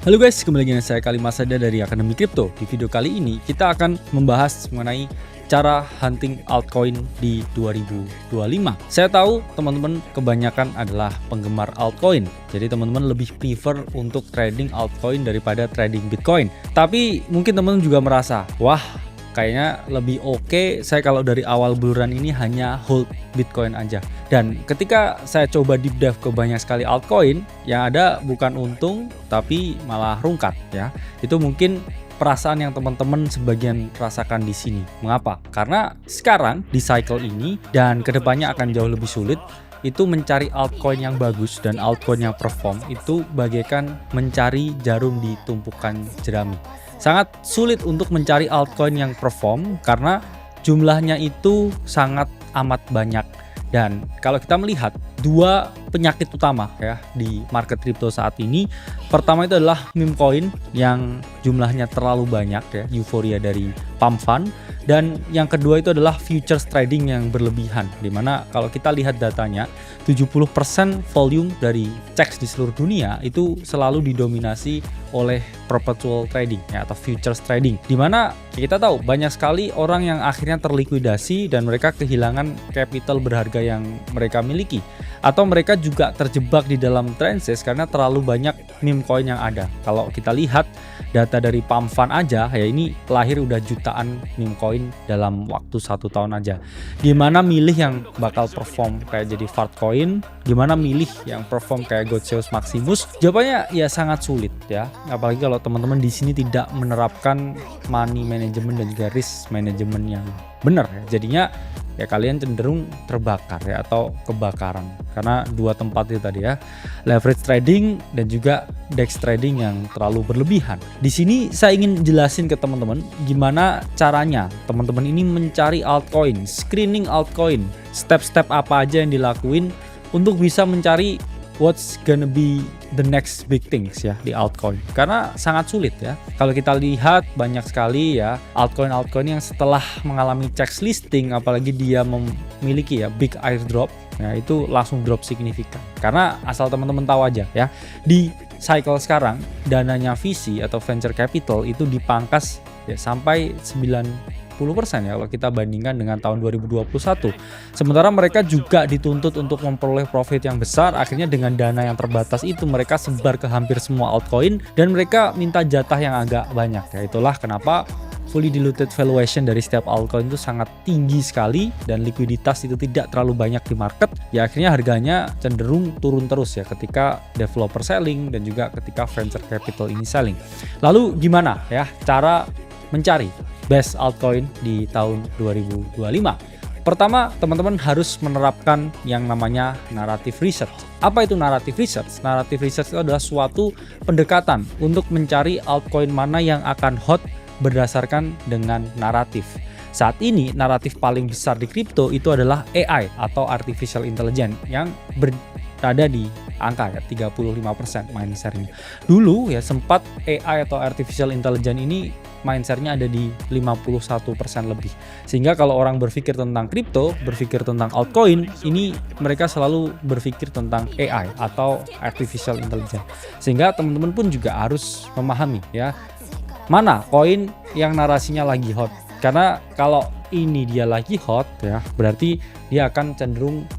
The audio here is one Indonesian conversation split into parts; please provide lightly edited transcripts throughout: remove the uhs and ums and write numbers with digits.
Halo guys, kembali lagi dengan saya Kali Masada dari Akademi Kripto. Di video kali ini kita akan membahas mengenai cara hunting altcoin di 2025. Saya tahu teman-teman kebanyakan adalah penggemar altcoin. Jadi teman-teman lebih prefer untuk trading altcoin daripada trading Bitcoin. Tapi mungkin teman-teman juga merasa, wah, kayaknya lebih oke saya kalau dari awal buluran ini hanya hold Bitcoin aja. Dan ketika saya coba deep dive ke banyak sekali altcoin, yang ada bukan untung tapi malah rungkat ya. Itu mungkin perasaan yang teman-teman sebagian rasakan di sini. Mengapa? Karena sekarang di cycle ini dan kedepannya akan jauh lebih sulit itu mencari altcoin yang bagus dan altcoin yang perform itu bagaikan mencari jarum di tumpukan jerami. Sangat sulit untuk mencari altcoin yang perform karena jumlahnya itu sangat amat banyak. Dan kalau kita melihat dua penyakit utama ya di market crypto saat ini, pertama itu adalah meme coin yang jumlahnya terlalu banyak ya, euforia dari pump fund, dan yang kedua itu adalah futures trading yang berlebihan, dimana kalau kita lihat datanya 70% volume dari CEX di seluruh dunia itu selalu didominasi oleh perpetual trading ya, atau futures trading, dimana kita tahu banyak sekali orang yang akhirnya terlikuidasi dan mereka kehilangan capital berharga yang mereka miliki, atau mereka juga terjebak di dalam trances karena terlalu banyak meme coin yang ada. Kalau kita lihat data dari pump fund aja ya, ini lahir udah jutaan meme coin dalam waktu 1 tahun aja. Gimana milih yang bakal perform kayak jadi Fart coin, gimana milih yang perform kayak Godzeus Maximus? Jawabannya ya sangat sulit ya. Apalagi kalau teman-teman di sini tidak menerapkan money management dan juga risk management yang benar ya. Jadinya ya kalian cenderung terbakar ya, atau kebakaran karena dua tempat itu tadi ya, leverage trading dan juga DEX trading yang terlalu berlebihan. Di sini saya ingin jelasin ke teman-teman gimana caranya teman-teman ini mencari altcoin, screening altcoin, step-step apa aja yang dilakuin untuk bisa mencari what's gonna be the next big things ya di altcoin, karena sangat sulit ya. Kalau kita lihat banyak sekali ya altcoin yang setelah mengalami CEX listing, apalagi dia memiliki ya big airdrop ya, itu langsung drop signifikan. Karena asal teman-teman tahu aja ya, di cycle sekarang dananya VC atau venture capital itu dipangkas ya sampai 90% ya kalau kita bandingkan dengan tahun 2021. Sementara mereka juga dituntut untuk memperoleh profit yang besar. Akhirnya dengan dana yang terbatas itu mereka sebar ke hampir semua altcoin dan mereka minta jatah yang agak banyak ya. Itulah kenapa fully diluted valuation dari setiap altcoin itu sangat tinggi sekali dan likuiditas itu tidak terlalu banyak di market. Ya akhirnya harganya cenderung turun terus ya ketika developer selling dan juga ketika venture capital ini selling. Lalu gimana ya cara mencari best altcoin di tahun 2025? Pertama, teman-teman harus menerapkan yang namanya narrative research. Apa itu narrative research? Narrative research itu adalah suatu pendekatan untuk mencari altcoin mana yang akan hot berdasarkan dengan naratif. Saat ini naratif paling besar di kripto itu adalah AI atau artificial intelligence yang berada di angka ya 35% mindshare-nya. Dulu ya sempat AI atau artificial intelligence ini mindshare-nya ada di 51% lebih. Sehingga kalau orang berpikir tentang kripto, berpikir tentang altcoin, ini mereka selalu berpikir tentang AI atau artificial intelligence. Sehingga teman-teman pun juga harus memahami ya, mana koin yang narasinya lagi hot. Karena kalau ini dia lagi hot ya, berarti dia akan cenderung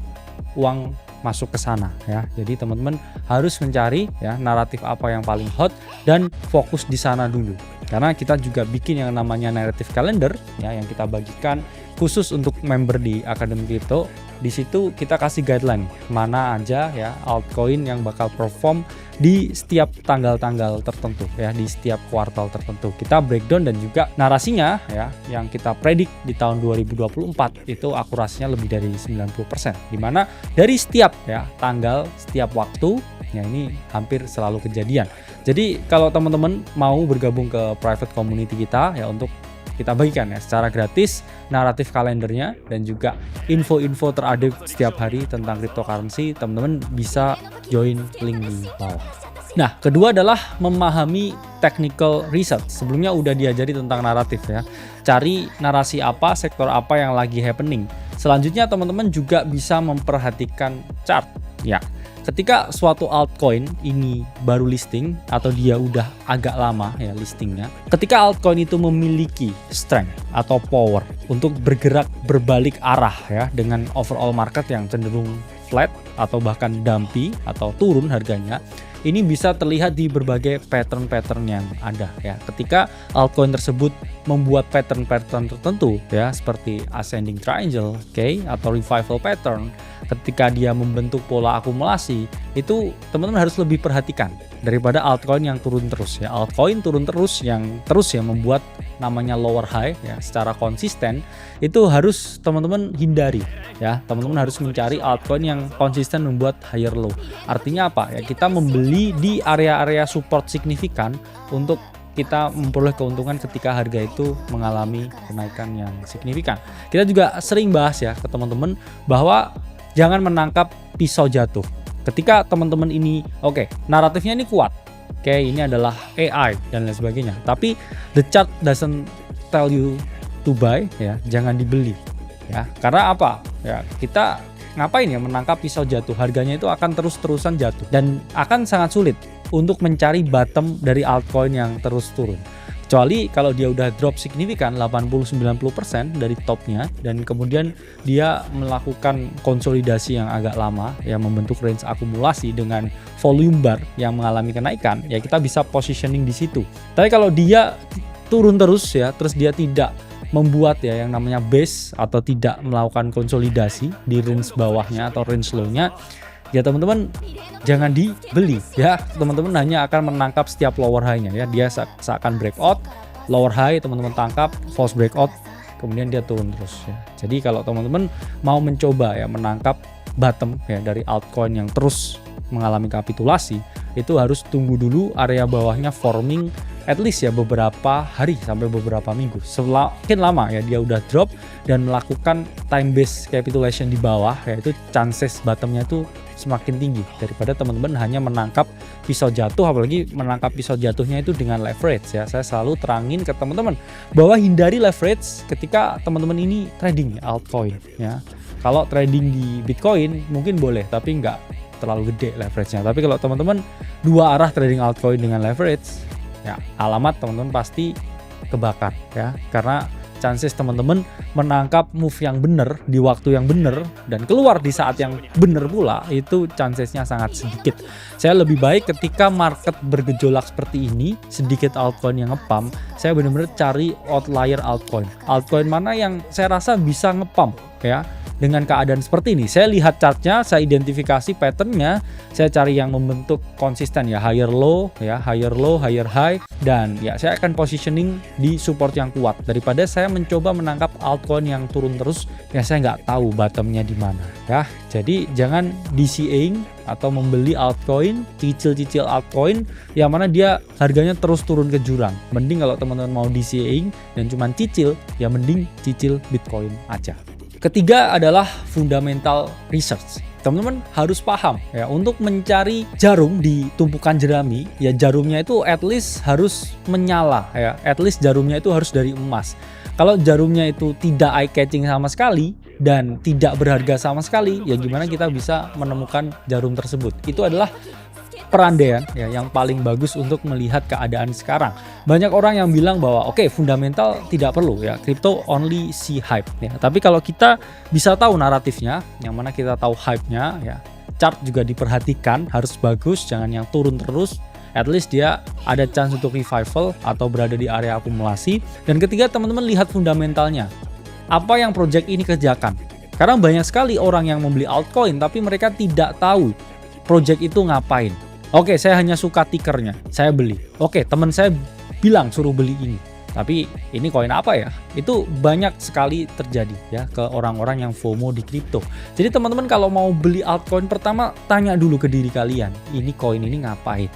uang masuk ke sana ya. Jadi teman-teman harus mencari ya naratif apa yang paling hot dan fokus di sana dulu. Karena kita juga bikin yang namanya narrative calendar ya, yang kita bagikan khusus untuk member di Akademi Kripto. Di situ kita kasih guideline mana aja ya altcoin yang bakal perform di setiap tanggal-tanggal tertentu ya, di setiap kuartal tertentu. Kita breakdown dan juga narasinya ya yang kita predik di tahun 2024 itu akurasinya lebih dari 90%. Dimana dari setiap ya tanggal, setiap waktu ya ini hampir selalu kejadian. Jadi kalau teman-teman mau bergabung ke private community kita ya, untuk kita bagikan ya secara gratis naratif kalendernya dan juga info-info terupdate setiap hari tentang cryptocurrency, teman-teman bisa join link di bawah. Nah, kedua adalah memahami technical research. Sebelumnya udah diajari tentang naratif ya. Cari narasi apa, sektor apa yang lagi happening. Selanjutnya teman-teman juga bisa memperhatikan chart. Ya, ketika suatu altcoin ini baru listing atau dia udah agak lama ya listingnya, ketika altcoin itu memiliki strength atau power untuk bergerak berbalik arah ya dengan overall market yang cenderung flat atau bahkan dumpy atau turun harganya, ini bisa terlihat di berbagai pattern-pattern yang ada ya. Ketika altcoin tersebut membuat pattern-pattern tertentu ya seperti ascending triangle, atau revival pattern, ketika dia membentuk pola akumulasi, itu teman-teman harus lebih perhatikan daripada altcoin yang turun terus ya. Altcoin turun terus yang membuat namanya lower high ya secara konsisten, itu harus teman-teman hindari ya. Teman-teman harus mencari altcoin yang konsisten membuat higher low. Artinya apa ya? Kita membeli di area-area support signifikan untuk kita memperoleh keuntungan ketika harga itu mengalami kenaikan yang signifikan. Kita juga sering bahas ya ke teman-teman bahwa jangan menangkap pisau jatuh. Ketika teman-teman ini naratifnya ini kuat, ini adalah AI dan lain sebagainya, tapi the chart doesn't tell you to buy ya, jangan dibeli ya. Karena apa ya, kita ngapain ya menangkap pisau jatuh, harganya itu akan terus-terusan jatuh dan akan sangat sulit untuk mencari bottom dari altcoin yang terus turun. Kecuali kalau dia udah drop signifikan 80-90% dari topnya dan kemudian dia melakukan konsolidasi yang agak lama yang membentuk range akumulasi dengan volume bar yang mengalami kenaikan, ya kita bisa positioning di situ. Tapi kalau dia turun terus ya, terus dia tidak membuat ya yang namanya base atau tidak melakukan konsolidasi di range bawahnya atau range low-nya, ya teman-teman jangan dibeli ya. Teman-teman hanya akan menangkap setiap lower high-nya ya. Dia seakan breakout, lower high teman-teman tangkap, false breakout, kemudian dia turun terus ya. Jadi kalau teman-teman mau mencoba ya menangkap bottom ya dari altcoin yang terus mengalami kapitulasi, itu harus tunggu dulu area bawahnya forming at least ya beberapa hari sampai beberapa minggu. Semakin lama ya dia udah drop dan melakukan time based capitulation di bawah, ya itu chances bottomnya itu semakin tinggi daripada teman-teman hanya menangkap pisau jatuh, apalagi menangkap pisau jatuhnya itu dengan leverage ya. Saya selalu terangin ke teman-teman bahwa hindari leverage ketika teman-teman ini trading altcoin ya. Kalau trading di Bitcoin mungkin boleh, tapi nggak terlalu gede leverage-nya. Tapi kalau teman-teman dua arah trading altcoin dengan leverage, ya alamat teman-teman pasti kebakar ya, karena chances teman-teman menangkap move yang benar di waktu yang benar dan keluar di saat yang benar pula, itu chancesnya sangat sedikit. Saya lebih baik ketika market bergejolak seperti ini, sedikit altcoin yang ngepump, saya benar-benar cari outlier altcoin mana yang saya rasa bisa ngepump ya. Dengan keadaan seperti ini, saya lihat chartnya, saya identifikasi patternnya, saya cari yang membentuk konsisten ya, higher low, higher high, dan ya saya akan positioning di support yang kuat daripada saya mencoba menangkap altcoin yang turun terus ya saya nggak tahu bottomnya di mana ya. Jadi jangan DCA atau membeli altcoin, cicil altcoin yang mana dia harganya terus turun ke jurang. Mending kalau teman-teman mau DCA dan cuman cicil, ya mending cicil Bitcoin aja. Ketiga adalah fundamental research. Teman-teman harus paham ya, untuk mencari jarum di tumpukan jerami, ya jarumnya itu at least harus menyala ya, at least jarumnya itu harus dari emas. Kalau jarumnya itu tidak eye catching sama sekali dan tidak berharga sama sekali, ya gimana kita bisa menemukan jarum tersebut? Itu adalah perandaian ya yang paling bagus untuk melihat keadaan sekarang. Banyak orang yang bilang bahwa fundamental tidak perlu ya, crypto only see hype ya. Tapi kalau kita bisa tahu naratifnya, yang mana kita tahu hype-nya ya, chart juga diperhatikan harus bagus, jangan yang turun terus. At least dia ada chance untuk revival atau berada di area akumulasi. Dan ketiga, teman-teman lihat fundamentalnya. Apa yang project ini kerjakan? Karena banyak sekali orang yang membeli altcoin tapi mereka tidak tahu project itu ngapain. Saya hanya suka tickernya, saya beli. Teman saya bilang suruh beli ini, tapi ini koin apa ya? Itu banyak sekali terjadi ya ke orang-orang yang FOMO di kripto. Jadi teman-teman kalau mau beli altcoin, pertama tanya dulu ke diri kalian, ini koin ini ngapain?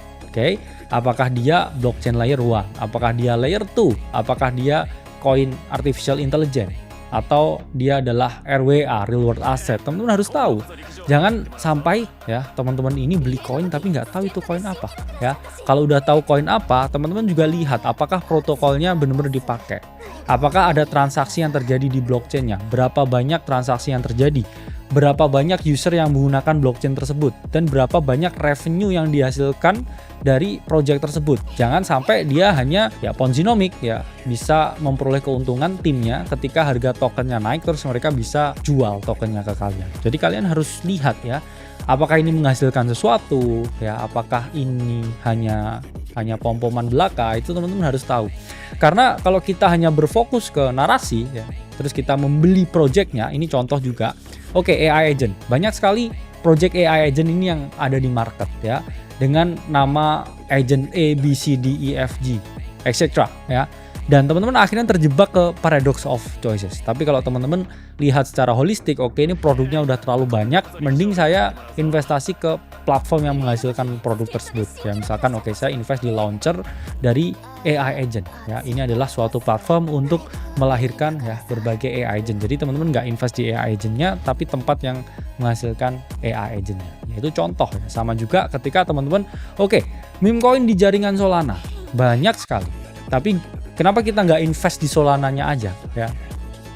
Apakah dia blockchain layer 1? Apakah dia layer 2? Apakah dia koin artificial intelligence? Atau dia adalah RWA, real world asset? Teman-teman harus tahu. Jangan sampai ya teman-teman ini beli koin tapi nggak tahu itu koin apa ya. Kalau udah tahu koin apa, teman-teman juga lihat apakah protokolnya benar-benar dipakai. Apakah ada transaksi yang terjadi di blockchainnya? Berapa banyak transaksi yang terjadi? berapa banyak user yang menggunakan blockchain tersebut dan berapa banyak revenue yang dihasilkan dari project tersebut. Jangan sampai dia hanya ya ponzinomic ya, bisa memperoleh keuntungan timnya ketika harga tokennya naik terus mereka bisa jual tokennya ke kalian. Jadi kalian harus lihat ya, apakah ini menghasilkan sesuatu ya, apakah ini hanya pom-poman belaka, itu teman-teman harus tahu. Karena kalau kita hanya berfokus ke narasi ya, terus kita membeli projectnya, ini contoh juga. Oke, AI agent. Banyak sekali project AI agent ini yang ada di market ya, dengan nama agent A, B, C, D, E, F, G, etc. ya. Dan teman-teman akhirnya terjebak ke paradox of choices. Tapi kalau teman-teman lihat secara holistik, oke ini produknya udah terlalu banyak, mending saya investasi ke platform yang menghasilkan produk tersebut. Ya misalkan oke saya invest di launcher dari AI agent. Ya ini adalah suatu platform untuk melahirkan ya berbagai AI agent. Jadi teman-teman nggak invest di AI agentnya, tapi tempat yang menghasilkan AI agentnya. Itu contoh ya. Sama juga ketika teman-teman oke meme coin di jaringan Solana banyak sekali, tapi kenapa kita nggak invest di Solananya aja ya?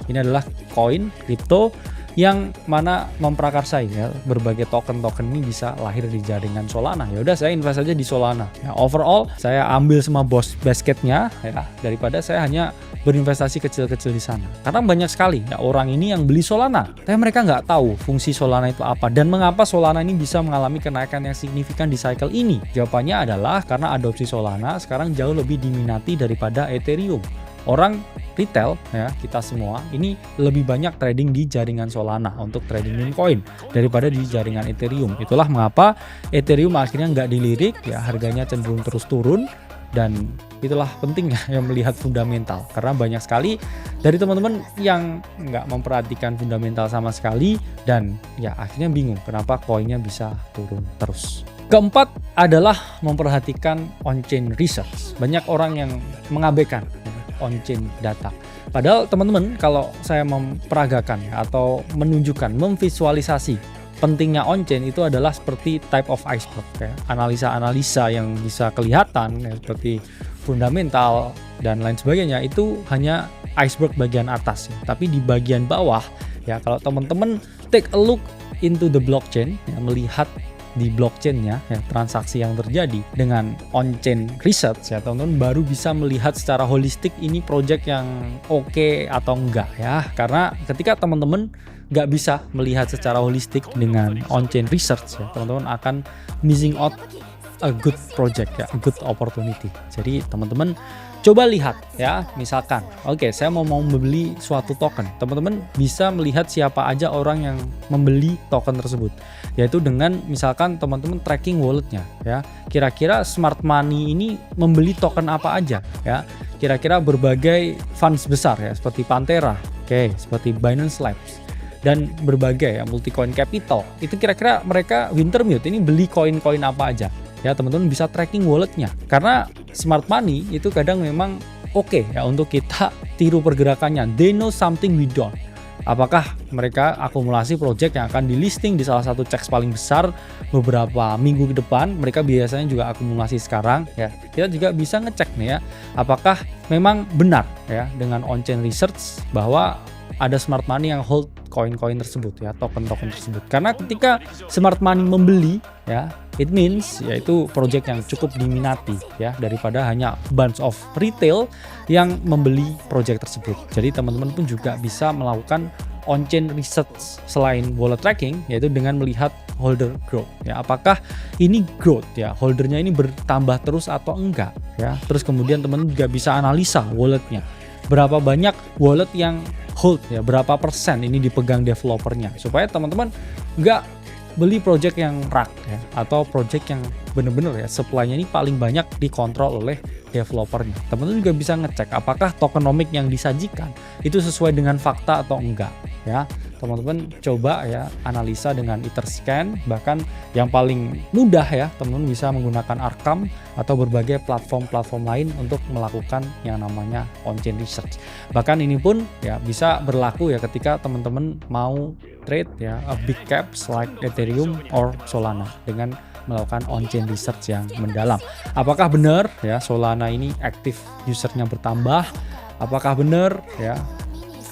Ini adalah koin kripto yang mana memprakarsai ya, berbagai token-token ini bisa lahir di jaringan Solana. Ya udah saya invest aja di Solana. Ya, overall saya ambil semua basketnya ya, daripada saya hanya berinvestasi kecil-kecil di sana. Karena banyak sekali ya orang ini yang beli Solana, tapi mereka nggak tahu fungsi Solana itu apa dan mengapa Solana ini bisa mengalami kenaikan yang signifikan di cycle ini. Jawabannya adalah karena adopsi Solana sekarang jauh lebih diminati daripada Ethereum. Orang retail ya, kita semua ini lebih banyak trading di jaringan Solana untuk trading meme coin daripada di jaringan Ethereum. Itulah mengapa Ethereum akhirnya nggak dilirik ya, harganya cenderung terus turun. Dan itulah pentingnya yang melihat fundamental, karena banyak sekali dari teman-teman yang nggak memperhatikan fundamental sama sekali dan ya akhirnya bingung kenapa koinnya bisa turun terus. Keempat adalah memperhatikan on-chain research. Banyak orang yang mengabaikan on-chain data. Padahal teman-teman kalau saya memperagakan atau menunjukkan, memvisualisasi pentingnya on-chain itu adalah seperti type of iceberg ya. Analisa-analisa yang bisa kelihatan ya, seperti fundamental dan lain sebagainya itu hanya iceberg bagian atas ya. Tapi di bagian bawah ya, kalau teman-teman take a look into the blockchain ya, melihat di blockchainnya ya, transaksi yang terjadi dengan on-chain research ya, teman-teman baru bisa melihat secara holistik ini project yang oke atau enggak ya. Karena ketika teman-teman nggak bisa melihat secara holistik dengan on-chain research ya, teman-teman akan missing out a good project ya, a good opportunity. Jadi teman-teman coba lihat ya, misalkan oke saya mau membeli suatu token, teman-teman bisa melihat siapa aja orang yang membeli token tersebut, yaitu dengan misalkan teman-teman tracking walletnya ya, kira-kira smart money ini membeli token apa aja ya, kira-kira berbagai funds besar ya seperti Pantera, oke, seperti Binance Labs dan berbagai ya Multicoin Capital, itu kira-kira mereka Wintermute ini beli koin-koin apa aja ya, teman-teman bisa tracking walletnya. Karena smart money itu kadang memang oke ya untuk kita tiru pergerakannya. They know something we don't. Apakah mereka akumulasi project yang akan di listing di salah satu checks paling besar beberapa minggu ke depan, mereka biasanya juga akumulasi sekarang ya. Kita juga bisa ngecek nih ya, apakah memang benar ya dengan on-chain research bahwa ada smart money yang hold koin-koin tersebut ya, token-token tersebut. Karena ketika smart money membeli ya, it means yaitu project yang cukup diminati ya, daripada hanya bunch of retail yang membeli project tersebut. Jadi teman-teman pun juga bisa melakukan on-chain research selain wallet tracking, yaitu dengan melihat holder growth ya, apakah ini growth ya, holdernya ini bertambah terus atau enggak ya. Terus kemudian teman-teman juga bisa analisa walletnya, berapa banyak wallet yang hold ya, berapa persen ini dipegang developernya, supaya teman-teman nggak beli project yang rak ya, atau project yang bener-bener ya supply-nya ini paling banyak dikontrol oleh developernya. Teman-teman juga bisa ngecek apakah tokenomic yang disajikan itu sesuai dengan fakta atau enggak ya. Teman-teman coba ya analisa dengan Etherscan, bahkan yang paling mudah ya teman-teman bisa menggunakan Arkham atau berbagai platform-platform lain untuk melakukan yang namanya on-chain research. Bahkan ini pun ya bisa berlaku ya ketika teman-teman mau trade ya a big caps like Ethereum or Solana dengan melakukan on-chain research yang mendalam. Apakah benar ya Solana ini aktif usernya bertambah? Apakah benar ya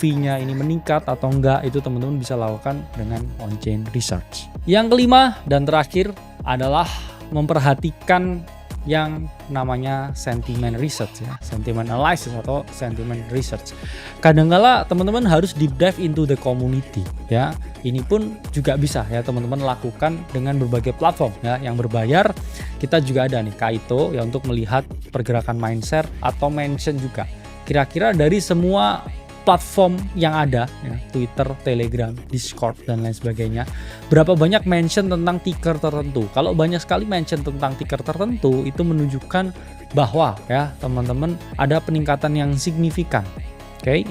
fee-nya ini meningkat atau enggak, itu teman-teman bisa lakukan dengan on-chain research. Yang kelima dan terakhir adalah memperhatikan yang namanya sentiment research ya, sentiment analysis atau sentiment research. Kadangkala teman-teman harus deep dive into the community ya. Ini pun juga bisa ya teman-teman lakukan dengan berbagai platform ya yang berbayar. Kita juga ada nih Kaito ya untuk melihat pergerakan mindshare atau mention juga. Kira-kira dari semua platform yang ada ya, Twitter, Telegram, Discord dan lain sebagainya, berapa banyak mention tentang ticker tertentu. Kalau banyak sekali mention tentang ticker tertentu, itu menunjukkan bahwa ya teman-teman ada peningkatan yang signifikan,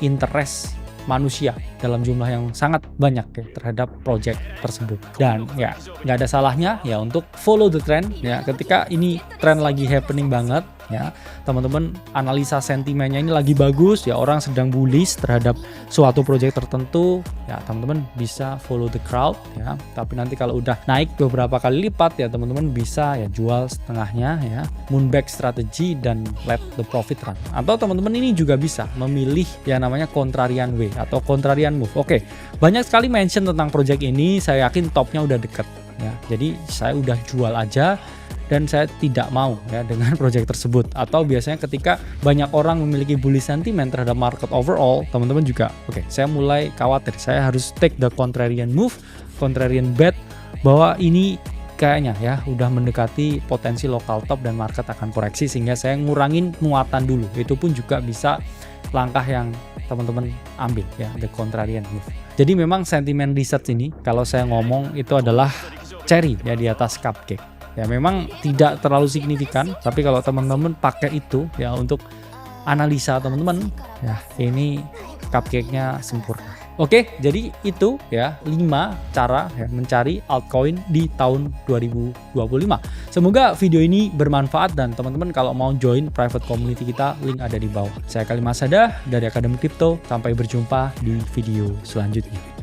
interest manusia dalam jumlah yang sangat banyak ya, terhadap project tersebut. Dan ya nggak ada salahnya ya untuk follow the trend ya, ketika ini trend lagi happening banget ya, teman-teman analisa sentimennya ini lagi bagus ya, orang sedang bullish terhadap suatu project tertentu ya, teman-teman bisa follow the crowd ya. Tapi nanti kalau udah naik beberapa kali lipat ya, teman-teman bisa ya jual setengahnya ya, moonback strategy dan let the profit run. Atau teman-teman ini juga bisa memilih yang namanya contrarian way atau contrarian move. Oke, banyak sekali mention tentang project ini, saya yakin topnya udah deket ya, jadi saya udah jual aja dan saya tidak mau ya dengan project tersebut. Atau biasanya ketika banyak orang memiliki bullish sentiment terhadap market overall, teman-teman juga saya mulai khawatir, saya harus take the contrarian move, contrarian bet, bahwa ini kayaknya ya udah mendekati potensi local top dan market akan koreksi, sehingga saya ngurangin muatan dulu. Itu pun juga bisa langkah yang teman-teman ambil ya, the contrarian move. Jadi memang sentiment research ini kalau saya ngomong itu adalah cherry ya di atas cupcake. Ya memang tidak terlalu signifikan, tapi kalau teman-teman pakai itu ya untuk analisa teman-teman, ya ini cupcake-nya sempurna. Oke, jadi itu ya 5 cara ya mencari altcoin di tahun 2025. Semoga video ini bermanfaat dan teman-teman kalau mau join private community kita, link ada di bawah. Saya Kalimasada dari Akademi Crypto, sampai berjumpa di video selanjutnya.